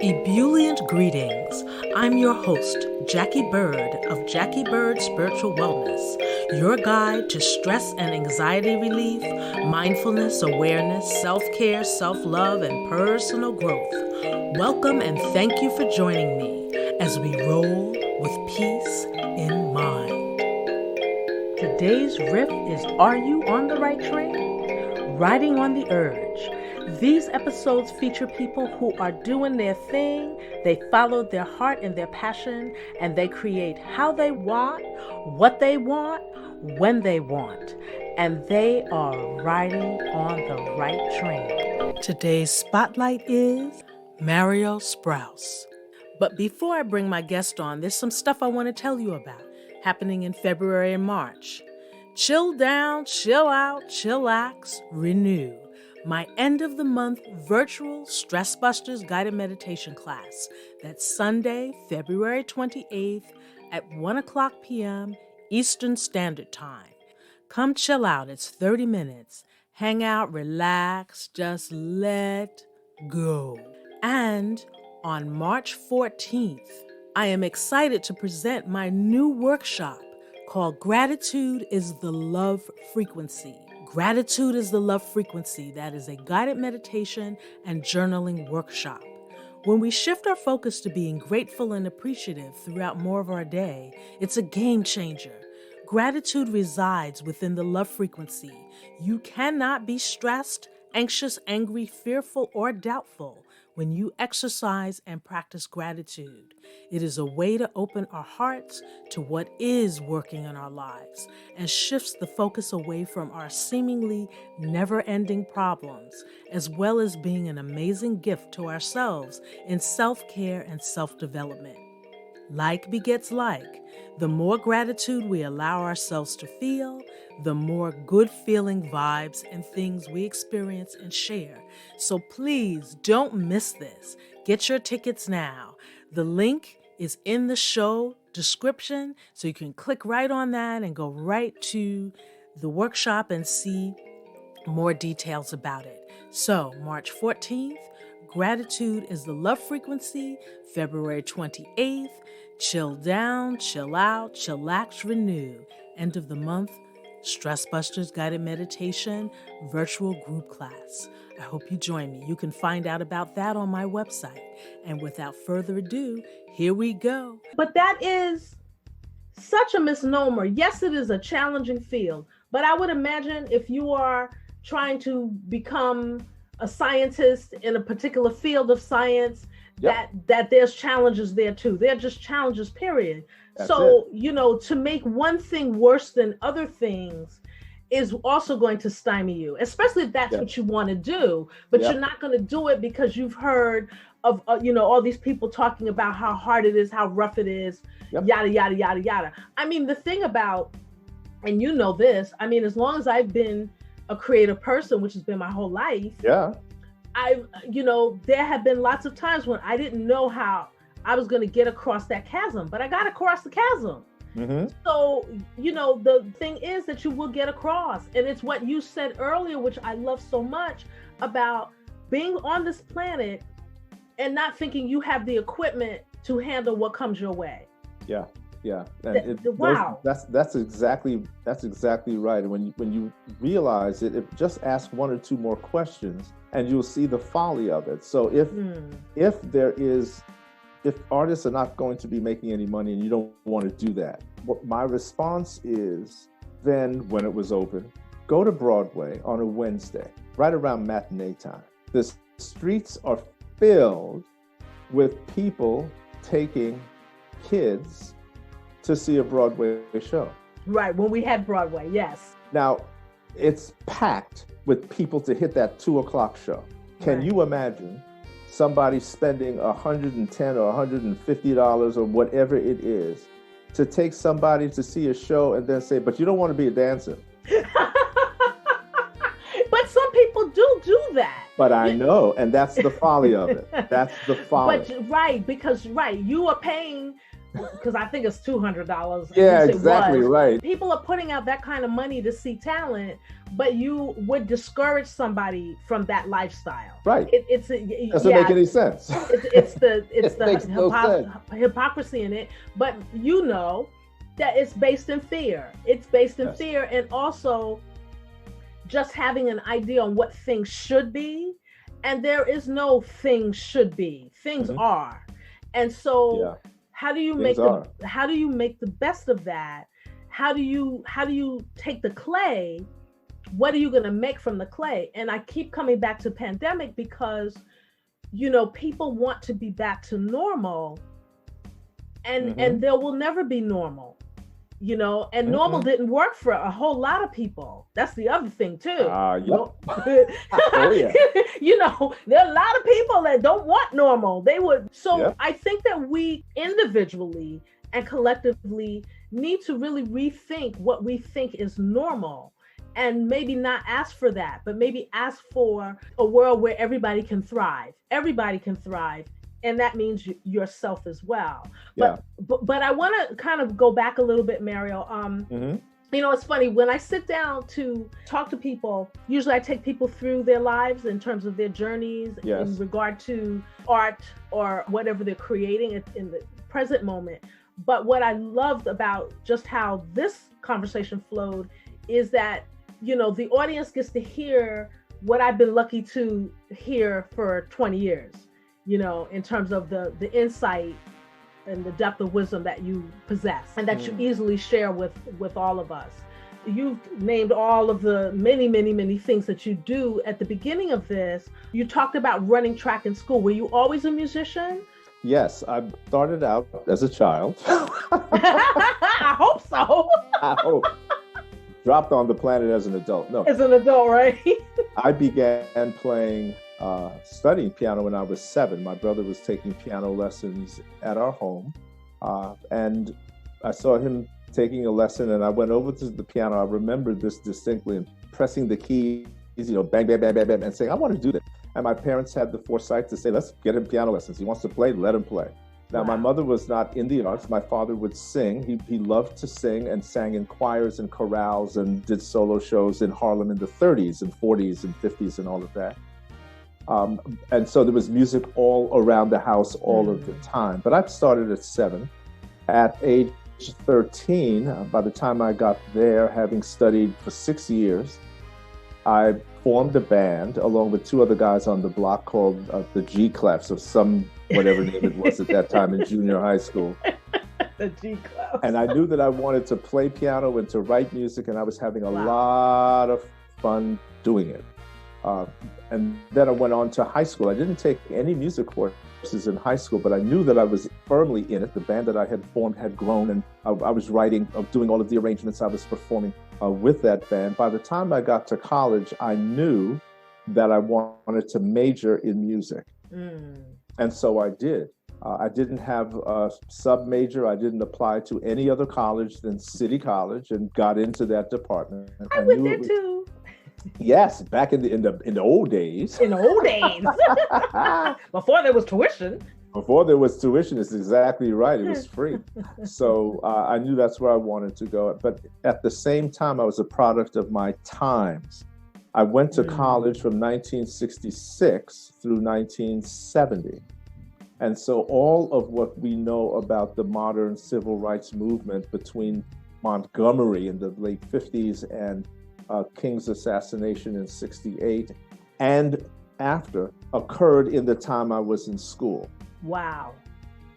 Ebullient greetings. I'm your host, Jackie Bird of Jackie Bird Spiritual Wellness, your guide to stress and anxiety relief, mindfulness, awareness, self-care, self-love, and personal growth. Welcome and thank you for joining me as we roll with peace in mind. Today's riff is Are You on the Right Train? Riding on the Urge. These episodes feature people who are doing their thing, they follow their heart and their passion, and they create how they want, what they want, when they want, and they are riding on the right train. Today's spotlight is Mario Sprouse. But before I bring my guest on, there's some stuff I want to tell you about happening in February and March. Chill down, chill out, chillax, renew. My end of the month virtual Stress Busters guided meditation class. That's Sunday, February 28th at 1 o'clock p.m. Eastern Standard Time. Come chill out. It's 30 minutes. Hang out, relax, just let go. And on March 14th, I am excited to present my new workshop called Gratitude is the Love Frequency. Gratitude is the Love Frequency. That is a guided meditation and journaling workshop. When we shift our focus to being grateful and appreciative throughout more of our day, it's a game changer. Gratitude resides within the love frequency. You cannot be stressed, anxious, angry, fearful, or doubtful when you exercise and practice gratitude. It is a way to open our hearts to what is working in our lives and shifts the focus away from our seemingly never-ending problems, as well as being an amazing gift to ourselves in self-care and self-development. Like begets like. The more gratitude we allow ourselves to feel, the more good feeling vibes and things we experience and share. So please don't miss this. Get your tickets now. The link is in the show description, so you can click right on that and go right to the workshop and see more details about it. So March 14th, Gratitude is the Love Frequency. February 28th, Chill Down, Chill Out, Chillax, Renew. End of the month, Stress Busters Guided Meditation Virtual Group Class. I hope you join me. You can find out about that on my website. And without further ado, here we go. But that is such a misnomer. Yes, it is a challenging field, but I would imagine if you are trying to become a scientist in a particular field of science, yep, that there's challenges there too. They're just challenges, period. That's so, it. To make one thing worse than other things is also going to stymie you, especially if that's what you want to do, but you're not going to do it because you've heard of, all these people talking about how hard it is, how rough it is, yada, yada, yada, yada. I mean, the thing about, and this, I mean, as long as I've been a creative person, which has been my whole life, there have been lots of times when I didn't know how I was going to get across that chasm, but I got across the chasm. Mm-hmm. So, the thing is that you will get across. And it's what you said earlier, which I love so much, about being on this planet and not thinking you have the equipment to handle what comes your way. Yeah. Yeah. And wow. That's exactly right. And when you realize it, just ask one or two more questions and you'll see the folly of it. So if artists are not going to be making any money and you don't want to do that, my response is, then when it was open, go to Broadway on a Wednesday, right around matinee time. The streets are filled with people taking kids to see a Broadway show. Right, when we had Broadway, yes. Now, it's packed with people to hit that 2 o'clock show. Can you imagine somebody spending $110 or $150 or whatever it is to take somebody to see a show and then say, but you don't want to be a dancer? But some people do that. But I know, and that's the folly of it. That's the folly. Because you are paying because I think it's $200. Yeah, exactly right. People are putting out that kind of money to see talent, but you would discourage somebody from that lifestyle. Right. It doesn't make any sense. It's the no hypocrisy in it, but you know that it's based in fear. It's based in fear, and also just having an idea on what things should be. And there is no things should be. Things are. And so how do you make the best of that? How do you take the clay? What are you going to make from the clay? And I keep coming back to pandemic because, you know, people want to be back to normal, and there will never be normal. You know, and normal didn't work for a whole lot of people. That's the other thing too. Oh, yeah. You know, there are a lot of people that don't want normal. They would. So I think that we individually and collectively need to really rethink what we think is normal, and maybe not ask for that, but maybe ask for a world where everybody can thrive. Everybody can thrive. And that means yourself as well. But I want to kind of go back a little bit, Mario. You know, it's funny, when I sit down to talk to people, usually I take people through their lives in terms of their journeys in regard to art or whatever they're creating in the present moment. But what I loved about just how this conversation flowed is that, you know, the audience gets to hear what I've been lucky to hear for 20 years. You know, in terms of the insight and the depth of wisdom that you possess and that you easily share with all of us. You've named all of the many, many, many things that you do. At the beginning of this, you talked about running track in school. Were you always a musician? Yes, I started out as a child. I hope so. I hope. Dropped on the planet as an adult. No. As an adult, right? I began studying piano when I was 7. My brother was taking piano lessons at our home, and I saw him taking a lesson, and I went over to the piano. I remember this distinctly, and pressing the keys, you know, bang, bang, bang, bang, bang, and saying, I want to do that. And my parents had the foresight to say, let's get him piano lessons. He wants to play, let him play. Now, my mother was not in the arts. My father would sing. He loved to sing and sang in choirs and chorales and did solo shows in Harlem in the 30s and 40s and 50s and all of that. And so there was music all around the house all of the time. But I started at 7. At age 13, by the time I got there, having studied for 6 years, I formed a band along with 2 other guys on the block called the G Clefs, or some whatever name it was at that time in junior high school. The G Clefs. And I knew that I wanted to play piano and to write music, and I was having a lot of fun doing it. And then I went on to high school. I didn't take any music courses in high school, but I knew that I was firmly in it. The band that I had formed had grown, and I was writing, doing all of the arrangements. I was performing with that band. By the time I got to college, I knew that I wanted to major in music. And so I did. I didn't have a sub-major. I didn't apply to any other college than City College, and got into that department. I went there too. Yes, back in the old days. In the old days. Before there was tuition. Before there was tuition, it's exactly right. It was free. So I knew that's where I wanted to go. But at the same time, I was a product of my times. I went to college from 1966 through 1970. And so all of what we know about the modern civil rights movement between Montgomery in the late 50s and King's assassination in 68 and after occurred in the time I was in school. Wow.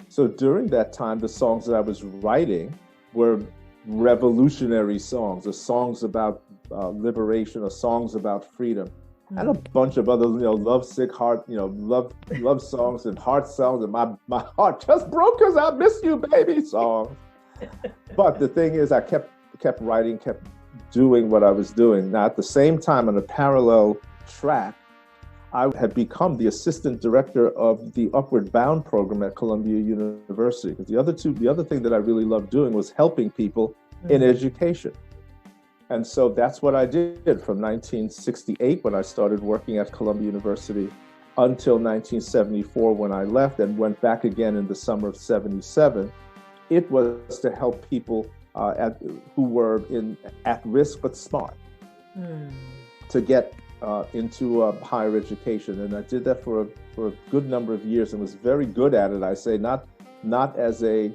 So during that time, the songs that I was writing were revolutionary songs, or songs about liberation, or songs about freedom, and a bunch of other, lovesick heart, love songs and heart songs, and my heart just broke because I miss you, baby songs. But the thing is, I kept writing, kept doing what I was doing. Now, at the same time, on a parallel track, I had become the assistant director of the Upward Bound program at Columbia University. Because the other thing that I really loved doing was helping people in education. And so that's what I did from 1968, when I started working at Columbia University, until 1974, when I left and went back again in the summer of 77 It was to help people who were at risk but smart to get into higher education. And I did that for a good number of years and was very good at it. I say not as a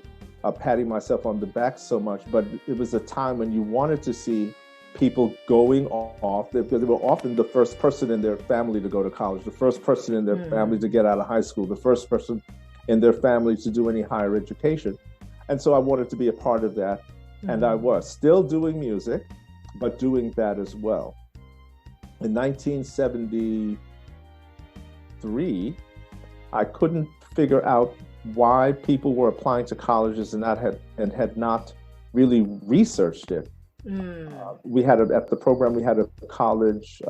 patting myself on the back so much, but it was a time when you wanted to see people going off, because they were often the first person in their family to go to college, the first person in their family to get out of high school, the first person in their family to do any higher education. And so I wanted to be a part of that. And I was still doing music, but doing that as well. In 1973, I couldn't figure out why people were applying to colleges and had not really researched it. We had at the program, we had a college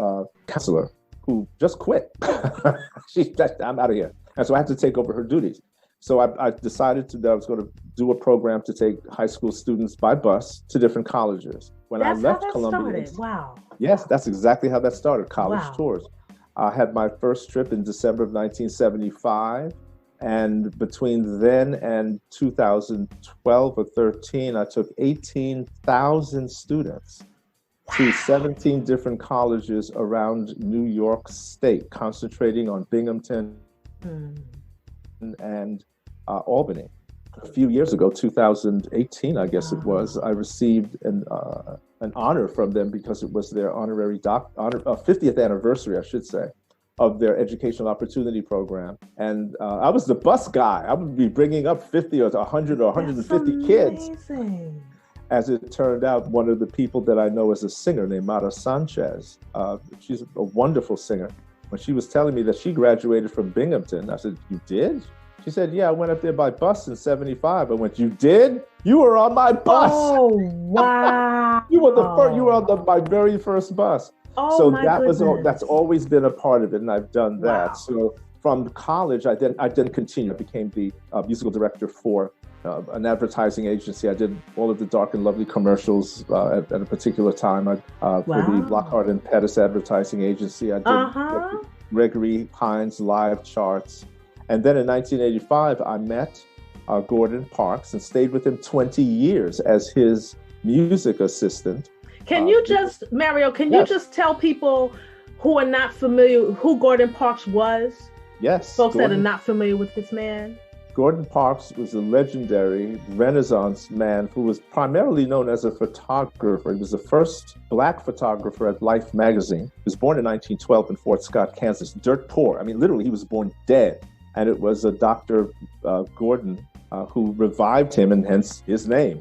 counselor who just quit. I'm out of here. And so I had to take over her duties. So I decided that I was going to do a program to take high school students by bus to different colleges. When I left Columbia. Wow. Yes, that's exactly how that started, college tours. I had my first trip in December of 1975. And between then and 2012 or 13, I took 18,000 students to 17 different colleges around New York State, concentrating on Binghamton and Albany. A few years ago, 2018, I guess it was, I received an honor from them because it was their 50th anniversary, I should say, of their educational opportunity program. And I was the bus guy. I would be bringing up 50 or 100 or 150 kids. As it turned out, one of the people that I know is a singer named Mara Sanchez. She's a wonderful singer. When she was telling me that she graduated from Binghamton, I said, "You did?" She said, "Yeah, I went up there by bus in 75. I went, "You did? You were on my bus." Oh, wow. You were you were on my very first bus. Oh, so my goodness. That's always been a part of it, and I've done that. Wow. So from college, I then continued. I became the musical director for an advertising agency. I did all of the Dark and Lovely commercials at a particular time for the Lockhart and Pettis advertising agency. I did Gregory Hines live charts. And then in 1985, I met Gordon Parks and stayed with him 20 years as his music assistant. Can you just, Mario, you just tell people who are not familiar who Gordon Parks was? Yes. Folks that are not familiar with this man. Gordon Parks was a legendary Renaissance man who was primarily known as a photographer. He was the first Black photographer at Life magazine. He was born in 1912 in Fort Scott, Kansas, dirt poor. I mean, literally, he was born dead. And it was a Dr. Gordon who revived him, and hence his name,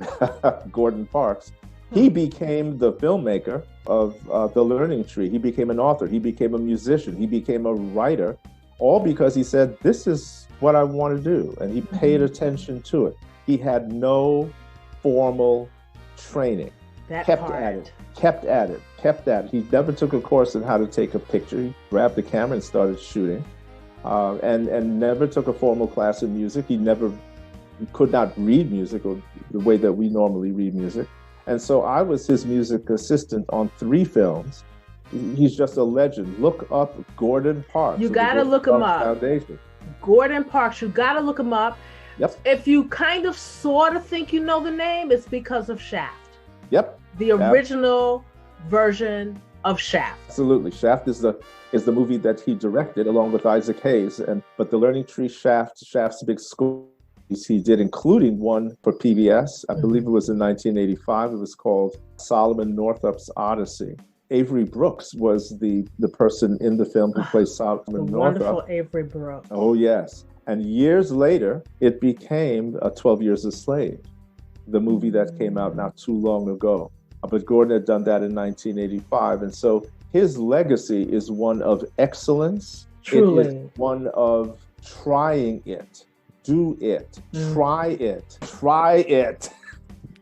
Gordon Parks. He became the filmmaker of The Learning Tree. He became an author. He became a musician. He became a writer, all because he said, "This is what I want to do." And he paid attention to it. He had no formal training. Kept at it. He never took a course on how to take a picture. He grabbed the camera and started shooting. And never took a formal class in music. He could not read music or the way that we normally read music. And so I was his music assistant on 3 films. He's just a legend. Look up Gordon Parks. You got to look him up. Foundation. Gordon Parks, you got to look him up. Yep. If you kind of sort of think you know the name, it's because of Shaft. Yep. The original version of Shaft. Absolutely. Shaft is the movie that he directed along with Isaac Hayes. But The Learning Tree, Shaft's big score he did, including one for PBS. I believe it was in 1985. It was called Solomon Northup's Odyssey. Avery Brooks was the person in the film who plays Solomon Northup. Wonderful Avery Brooks. Oh, yes. And years later, it became 12 Years a Slave, the movie that came out not too long ago. But Gordon had done that in 1985. And so his legacy is one of excellence. Truly. It is one of trying it. Do it. Try it. Try it.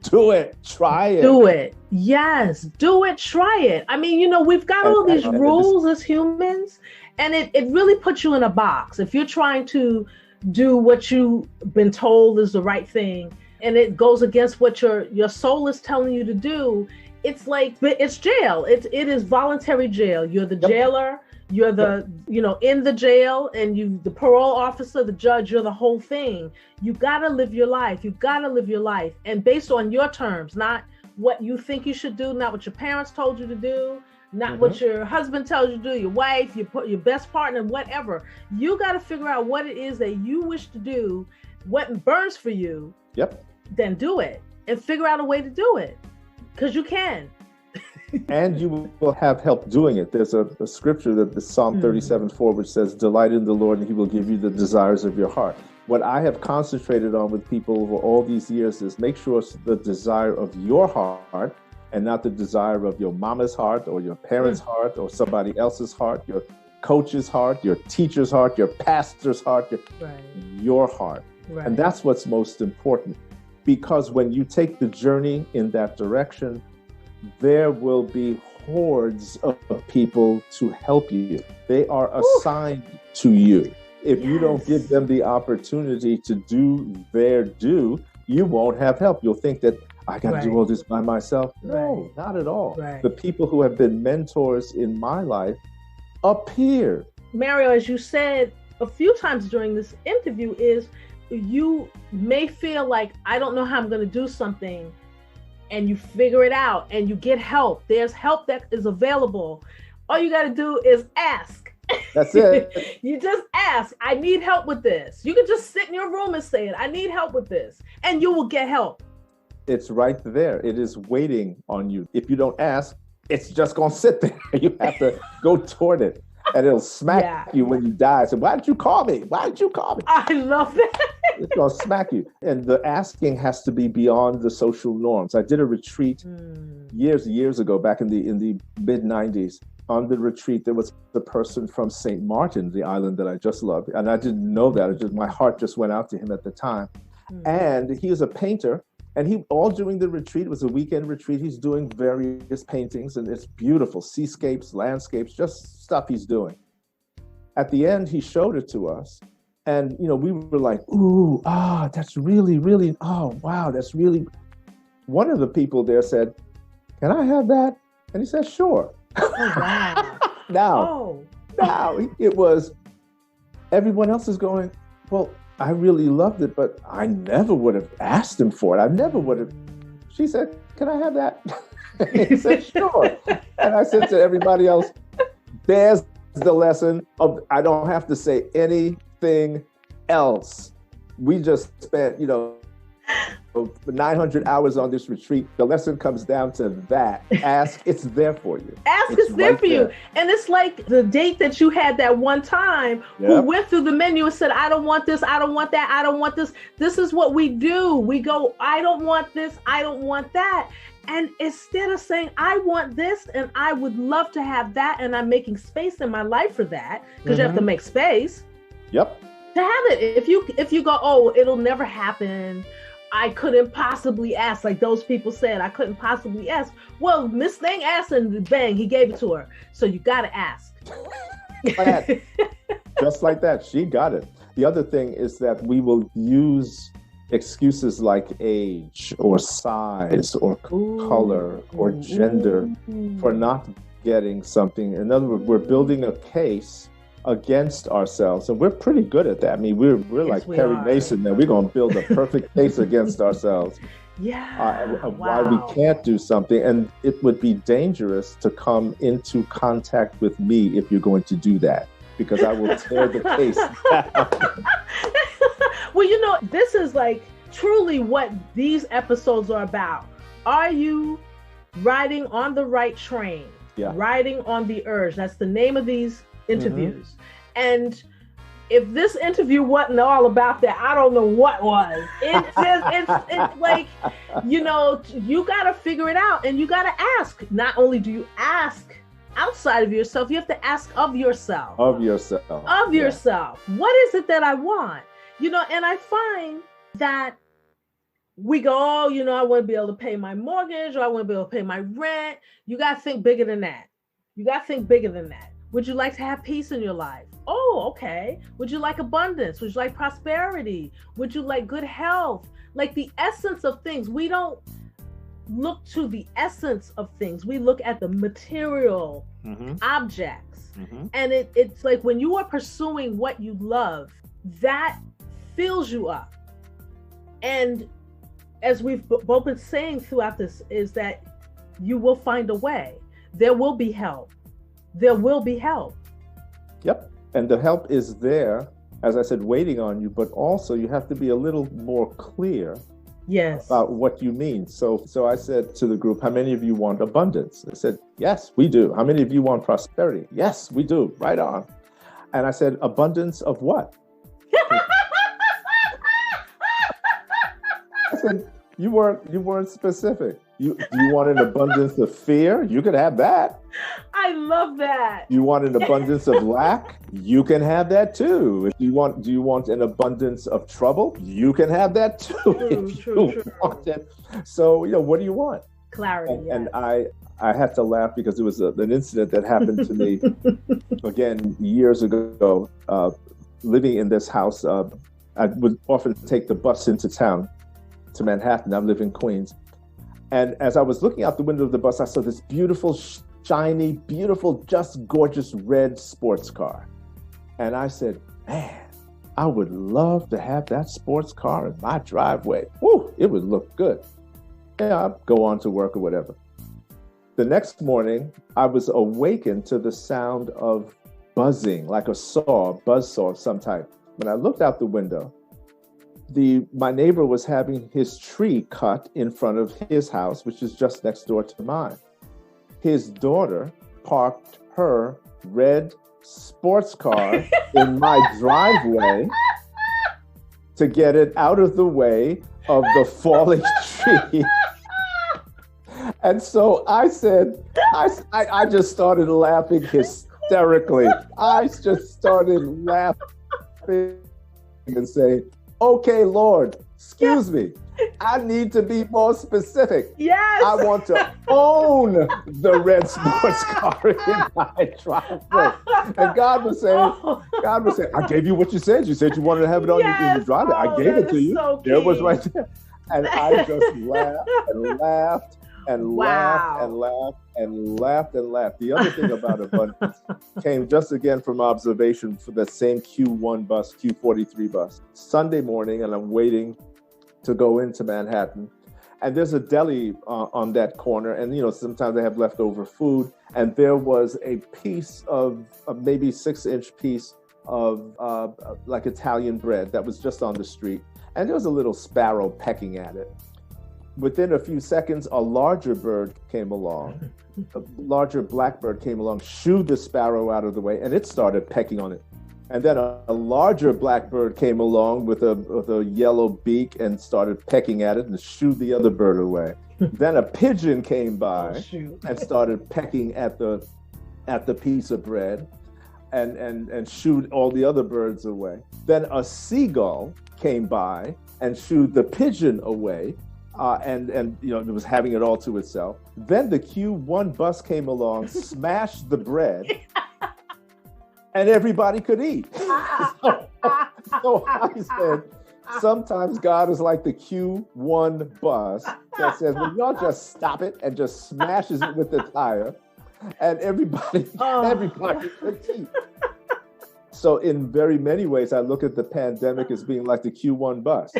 Do it. Try it. Do it. Yes. Do it. Try it. I mean, we've got all these rules as humans, and it really puts you in a box. If you're trying to do what you've been told is the right thing, and it goes against what your soul is telling you to do, it's like, it's jail. It is voluntary jail. You're the jailer. You're the, in the jail, and the parole officer, the judge, you're the whole thing. You gotta live your life. You gotta live your life. And based on your terms, not what you think you should do, not what your parents told you to do, not what your husband tells you to do, your wife, your best partner, whatever. You gotta figure out what it is that you wish to do, what burns for you. Yep. Then do it and figure out a way to do it, because you can. And you will have help doing it. There's a scripture that the Psalm 37:4, which says, delight in the Lord and he will give you the desires of your heart. What I have concentrated on with people over all these years is make sure it's the desire of your heart and not the desire of your mama's heart or your parents' heart or somebody else's heart, your coach's heart, your teacher's heart, your pastor's heart, your heart. Right. And that's what's most important, because when you take the journey in that direction, there will be hordes of people to help you. They are assigned to you. If you don't give them the opportunity to do their due, you won't have help. You'll think that I got to do all this by myself. No, not at all. Right. The people who have been mentors in my life appear. Mario, as you said a few times during this interview, is you may feel like, I don't know how I'm going to do something, and you figure it out and you get help. There's help that is available. All you got to do is ask. That's it. You just ask, I need help with this. You can just sit in your room and say it, I need help with this, and you will get help. It's right there. It is waiting on you. If you don't ask, it's just going to sit there. You have to go toward it, and it'll smack you when you die. So why did you call me? Why did you call me? I love that. It's going to smack you. And the asking has to be beyond the social norms. I did a retreat years ago, back in the mid-90s. On the retreat, there was the person from St. Martin, the island that I just loved. And I didn't know that. My heart just went out to him at the time. And he is a painter. And he, all during the retreat, it was a weekend retreat, he's doing various paintings, and it's beautiful, seascapes, landscapes, just stuff he's doing. At the end, he showed it to us. And, we were like, ooh, that's really, really, oh, wow, that's really. One of the people there said, can I have that? And he said, sure. Oh, wow. Now, it was, everyone else is going, well, I really loved it, but I never would have asked him for it. I never would have. She said, can I have that? He said, sure. And I said to everybody else, there's the lesson of, I don't have to say anything else. We just spent, 900 hours on this retreat. The lesson comes down to that. Ask, it's there for you. Ask, it's there for you. And it's like the date that you had that one time who went through the menu and said, I don't want this, I don't want that, I don't want this. This is what we do. We go, I don't want this, I don't want that. And instead of saying, I want this and I would love to have that, and I'm making space in my life for that, because you have to make space. Yep. To have it. If you go, oh, it'll never happen, I couldn't possibly ask, like those people said, I couldn't possibly ask. Well, Miss Thing asked and bang, he gave it to her. So you got to ask. Just like that, she got it. The other thing is that we will use excuses like age or size or color or gender for not getting something. In other words, we're building a case against ourselves, and we're pretty good at that. I mean, we're like Perry Mason, and we're going to build a perfect case against ourselves. Why we can't do something, and it would be dangerous to come into contact with me if you're going to do that, because I will tear the case down. Well, this is like truly what these episodes are about. Are you riding on the right train? Riding on the urge. That's the name of these interviews. And if this interview wasn't all about that, I don't know what was. It's like, you got to figure it out, and you got to ask. Not only do you ask outside of yourself, you have to ask of yourself. Of yourself. What is it that I want? And I find that we go, I want to be able to pay my mortgage, or I want to be able to pay my rent. You got to think bigger than that. Would you like to have peace in your life? Oh, okay. Would you like abundance? Would you like prosperity? Would you like good health? Like the essence of things. We don't look to the essence of things. We look at the material objects. And it's like when you are pursuing what you love, that fills you up. And as we've both been saying throughout this, is that you will find a way. There will be help. There will be help. Yep. And the help is there, as I said, waiting on you, but also you have to be a little more clear about what you mean. So I said to the group, how many of you want abundance? They said, yes, we do. How many of you want prosperity? Yes, we do. Right on. And I said, abundance of what? I said, you weren't specific. Do you want an abundance of fear? You could have that. I love that. You want an abundance of lack? You can have that too. Do you want an abundance of trouble? You can have that too. True. Want it. So, what do you want? Clarity. And I had to laugh because it was an incident that happened to me again years ago. Living in this house, I would often take the bus into town to Manhattan. I live in Queens. And as I was looking out the window of the bus, I saw this beautiful, shiny, beautiful, just gorgeous red sports car. And I said, man, I would love to have that sports car in my driveway. Woo, it would look good. Yeah, I'd go on to work or whatever. The next morning, I was awakened to the sound of buzzing, like a buzz saw of some type. When I looked out the window, my neighbor was having his tree cut in front of his house, which is just next door to mine. His daughter parked her red sports car in my driveway to get it out of the way of the falling tree. And so I said, I just started laughing hysterically. I just started laughing and saying, okay, Lord, excuse me. I need to be more specific. Yes. I want to own the red sports car in my driveway. And God was saying, I gave you what you said. You said you wanted to have it on in your driveway. I gave it to you. So there it was right there. And I just laughed and laughed and laughed and laughed and laughed and laughed. The other thing about abundance came just again from observation for the same Q1 bus, Q43 bus. Sunday morning, and I'm waiting to go into Manhattan. And there's a deli on that corner. And, sometimes they have leftover food. And there was a piece of maybe 6-inch piece of like Italian bread that was just on the street. And there was a little sparrow pecking at it. Within a few seconds, a larger bird came along. A larger blackbird came along, shooed the sparrow out of the way, and it started pecking on it. And then a larger blackbird came along with a yellow beak and started pecking at it and shooed the other bird away. Then a pigeon came by and started pecking at the piece of bread and shooed all the other birds away. Then a seagull came by and shooed the pigeon away. And it was having it all to itself. Then the Q1 bus came along, smashed the bread, and everybody could eat. So I said, sometimes God is like the Q1 bus that says, well, y'all just stop it, and just smashes it with the tire, and everybody could eat. So in very many ways, I look at the pandemic as being like the Q1 bus.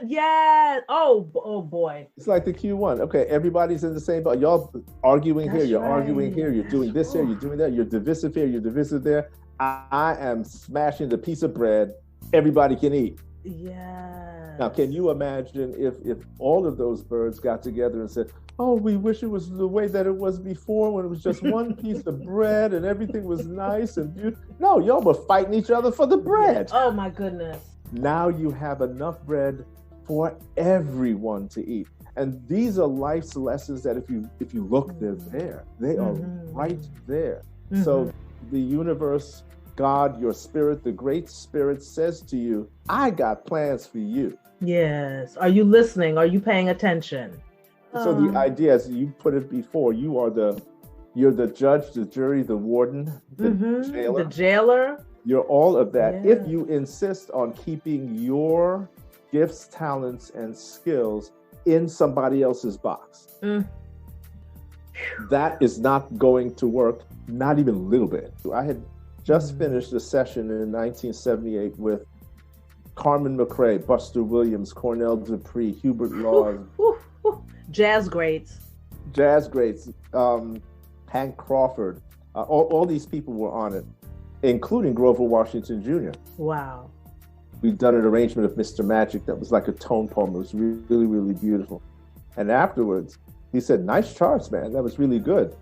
Yeah. Oh boy. It's like the Q1. Okay, everybody's in the same boat. Y'all arguing here, you're arguing here, you're doing this here, you're doing that, you're divisive here, you're divisive there. I am smashing the piece of bread everybody can eat. Yeah. Now, can you imagine if all of those birds got together and said, oh, we wish it was the way that it was before when it was just one piece of bread and everything was nice and beautiful. No, y'all were fighting each other for the bread. Oh my goodness. Now you have enough bread for everyone to eat. And these are life's lessons that if you look, they're there. They are right there. So the universe, God, your spirit, the great spirit says to you, I got plans for you. Yes. Are you listening? Are you paying attention? So the idea, as you put it before, you're the judge, the jury, the warden, the jailer. The jailer. You're all of that. Yeah. If you insist on keeping your gifts, talents, and skills in somebody else's box. That is not going to work, not even a little bit. I had just finished a session in 1978 with Carmen McRae, Buster Williams, Cornell Dupree, Hubert Laws. Jazz greats. Hank Crawford. All these people were on it, including Grover Washington Jr. Wow. We'd done an arrangement of Mr. Magic that was like a tone poem. It was really, really beautiful. And afterwards, he said, "Nice charts, man. That was really good."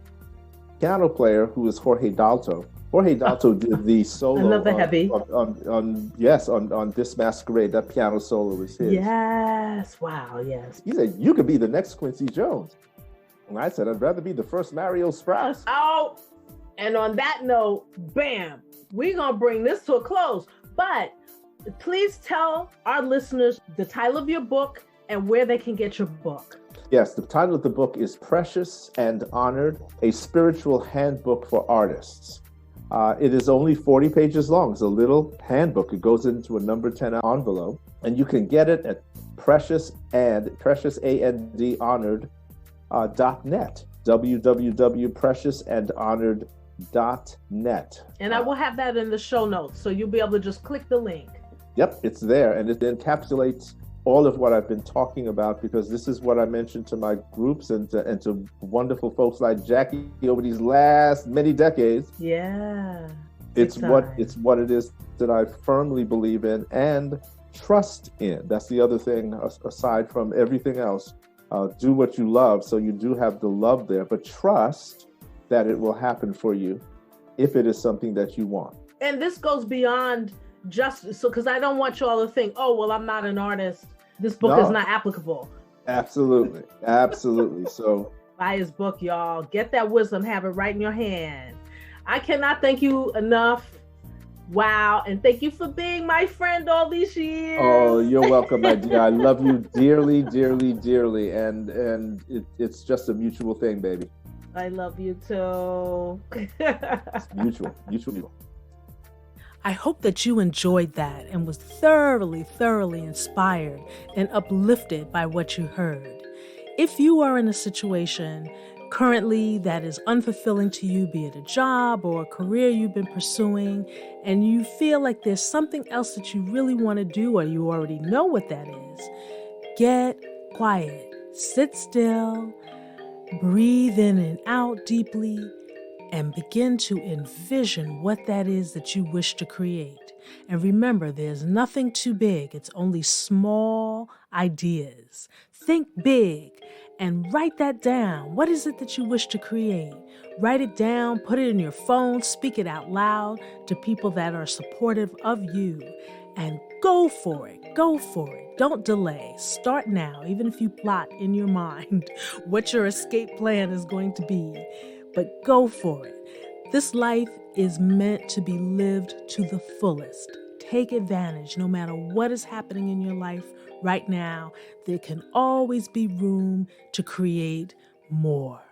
Piano player, who was Jorge Dalto. Jorge Dalto did the solo. I love the heavy. On This Masquerade. That piano solo was his. Yes. Wow. Yes. He said, "You could be the next Quincy Jones." And I said, "I'd rather be the first Mario Sprouse." Oh, and on that note, bam, we're going to bring this to a close. But please tell our listeners the title of your book and where they can get your book. Yes, the title of the book is Precious and Honored, a Spiritual Handbook for Artists. It is only 40 pages long. It's a little handbook. It goes into a number 10 envelope, and you can get it at precious and honored.net, www.preciousandhonored.net. And I will have that in the show notes, so you'll be able to just click the link. Yep, it's there, and it encapsulates all of what I've been talking about, because this is what I mentioned to my groups and to wonderful folks like Jackie over these last many decades. Yeah. It's what it is that I firmly believe in and trust in. That's the other thing, aside from everything else. Do what you love, so you do have the love there, but trust that it will happen for you if it is something that you want. And this goes beyond just so, because I don't want you all to think, "Oh, well, I'm not an artist. This book is not applicable." Absolutely. So buy his book, y'all. Get that wisdom, have it right in your hand. I cannot thank you enough. Wow. And thank you for being my friend all these years. Oh, you're welcome, my dear. I love you dearly, dearly, dearly. And it's just a mutual thing, baby. I love you too. It's mutual. I hope that you enjoyed that and was thoroughly inspired and uplifted by what you heard. If you are in a situation currently that is unfulfilling to you, be it a job or a career you've been pursuing, and you feel like there's something else that you really want to do, or you already know what that is, get quiet, sit still, breathe in and out deeply, and begin to envision what that is that you wish to create. And remember, there's nothing too big. It's only small ideas. Think big and write that down. What is it that you wish to create? Write it down, put it in your phone, speak it out loud to people that are supportive of you, and go for it. Don't delay. Start now, even if you plot in your mind what your escape plan is going to be. But go for it. This life is meant to be lived to the fullest. Take advantage. No matter what is happening in your life right now, there can always be room to create more.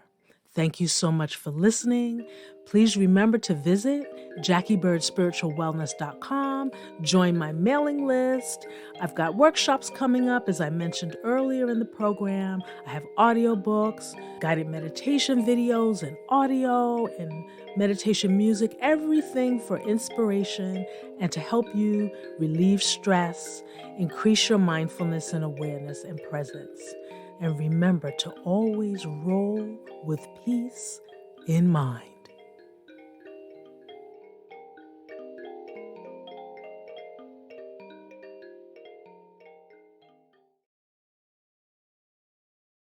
Thank you so much for listening. Please remember to visit JackieBirdSpiritualWellness.com. Join my mailing list. I've got workshops coming up, as I mentioned earlier in the program. I have audiobooks, guided meditation videos, and audio and meditation music, everything for inspiration and to help you relieve stress, increase your mindfulness and awareness and presence. And remember to always roll with peace in mind.